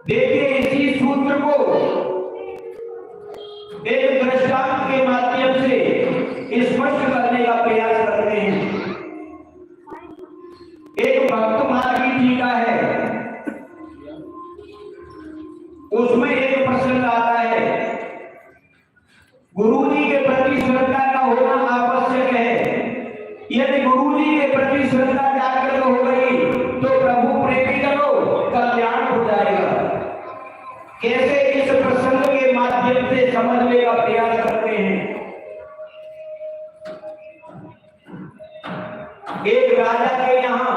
देखिए इसी सूत्र को एक दृष्टांत के माध्यम से स्पष्ट करने का प्रयास करते हैं। एक भक्त मार्गी जी का है, उसमें एक प्रसंग आता है। गुरु जी के प्रति श्रद्धा का होना आवश्यक है। यदि गुरु जी के प्रति श्रद्धा जागृत हो गई तो प्रभु प्रेमी करो कल्याण हो जाएगा। कैसे, इस प्रसंग के माध्यम से समझने का प्रयास करते हैं। एक राजा के यहाँ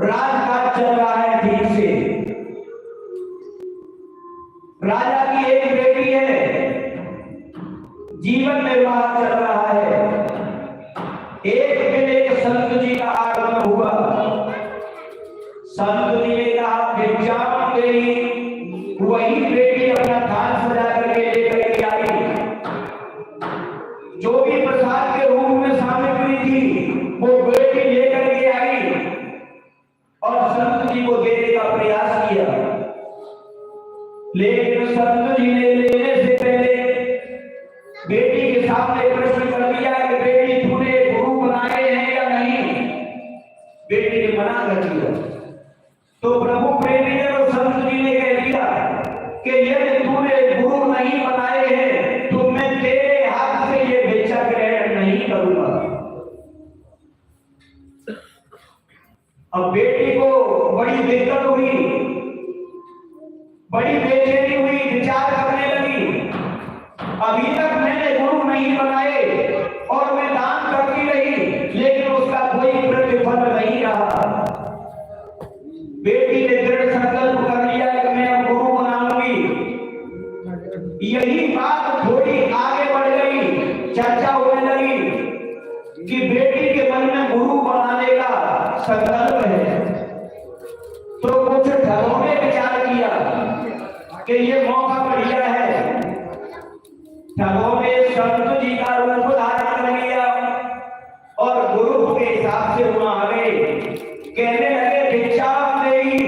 राजकाज चल रहा है ठीक से। राजा की एक बेटी है, जीवन निर्वाह चल रहा है। एक दिन एक संत जी का आगमन हुआ। संत जी ने कहा भिक्षाम तेरी। वही बेटी अपना थाल सजा करके लेकर के आई। जो भी प्रसाद के रूप में सामग्री थी वो बेटी लेकर के आई और संत जी को देने का प्रयास किया। लेकिन संत जी ने लेने से पहले बेटी के सामने प्रश्न कर दिया कि बेटी तूने गुरु बनाए हैं या नहीं। बेटी ने मना कर दिया। तो प्रभु प्रेमी ने और संत जी ने कह दिया कि यदि तूने गुरु नहीं बनाए हैं तो मैं तेरे हाथ से ये भिक्षा ग्रहण नहीं करूंगा। अब बेटी को बड़ी दिक्कत हुई, बड़ी बेचैनी हुई, विचार करने लगी। अभी तक मैंने गुरु नहीं बनाए और मैं दान करती रही, लेकिन उसका कोई प्रतिफल नहीं रहा। बेटी ने दृढ़ संकल्प कर लिया कि मैं अब गुरु बनाऊंगी। यही बात थोड़ी आगे बढ़ गई, चर्चा होने लगी कि बेटी के मन में गुरु बनाने का संकल्प है। तो कुछ घरों ने विचार किया कि ये मौका बढ़िया है। ठगों ने संत जी का रूप धारण कर लिया और गुरु के हिसाब से वहां आ गए। कहने लगे भिक्षा देगी।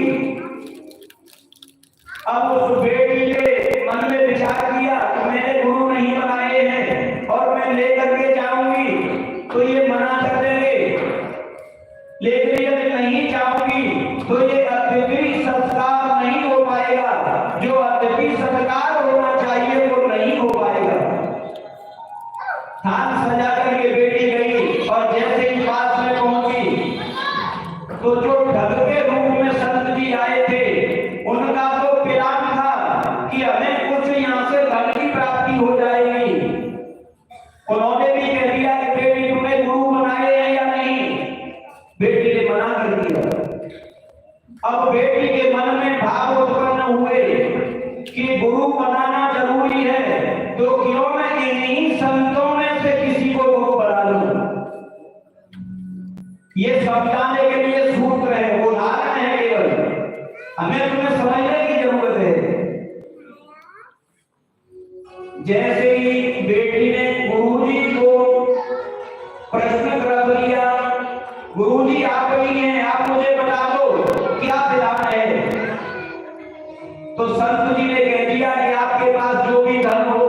अब उस बेटी ने मन में विचार किया कि मैंने गुरु नहीं बनाए हैं और मैं लेकर के जाऊंगी तो ये मना कर देंगे, लेकिन यदि नहीं जाऊंगी तो ये अतिथि संस्कार नहीं हो पाएगा। जो अतिथि संस्कार होना चाहिए वो नहीं हो पाएगा। थाल सजा करके बेटी गई और जैसे ही पास में पहुंची तो जो ढग के रूप में संत जी आए थे उनका तो प्लान था कि हमें कुछ यहाँ से धन की प्राप्ति हो जाएगी। उन्होंने भी कह दिया कि बेटी तुमने गुरु बनाए हैं या नहीं। बेटी ने मना कर दिया। अब बेटी के मन में भाव उत्पन्न हुए कि गुरु बनाना जरूरी है, तो क्यों मैं इन्हीं संतों में से किसी को गुरु बना लूं। ये समझाने के लिए सूत्र है, उदाहरण है केवल, हमें तुम्हें समझने की जरूरत है। जैसे ही बेटी ने गुरुजी को प्रश्न कर दिया, गुरुजी आप ही हैं, आप मुझे बता दो क्या विधान है। तो संत जी ने कह दिया कि आपके पास जो भी धन हो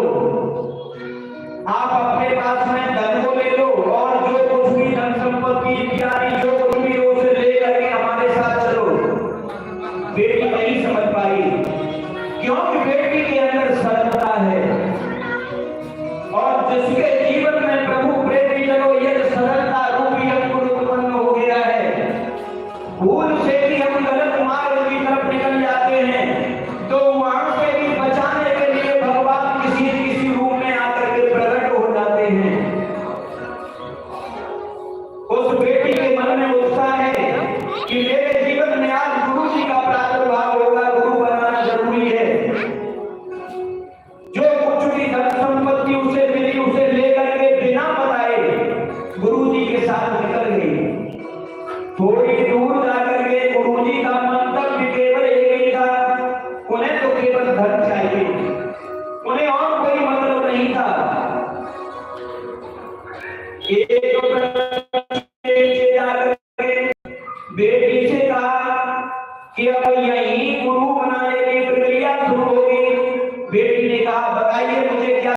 आप अपने पास में धन को ले लो और जो कुछ भी धन संपत्ति इत्यादि जो कुछ भी हो उसे ले करके हमारे साथ चलो। बेटी नहीं समझ पाई, क्योंकि बेटी के अंदर सरलता है और जिसके जीवन में प्रभु प्रेमी चलो यदि सरलता रूपी अंकुर उत्पन्न हो गया है, भूल से भी हम गलत मार्ग की तरफ निकल जाते हैं तो वहां से भी बचाने के लिए भगवान किसी न किसी रूप में आकर के प्रकट हो जाते हैं। उस बेटी के मन में उत्साह है कि मेरे जीवन में आज गुरु जी का प्रादुर्भाव होगा, गुरु बनाना जरूरी है। जो कुछ भी धन संपत्ति उसे मिली उसे लेकर गुरु बनाने की प्रक्रिया शुरू हो गई। बेटी ने कहा बताइए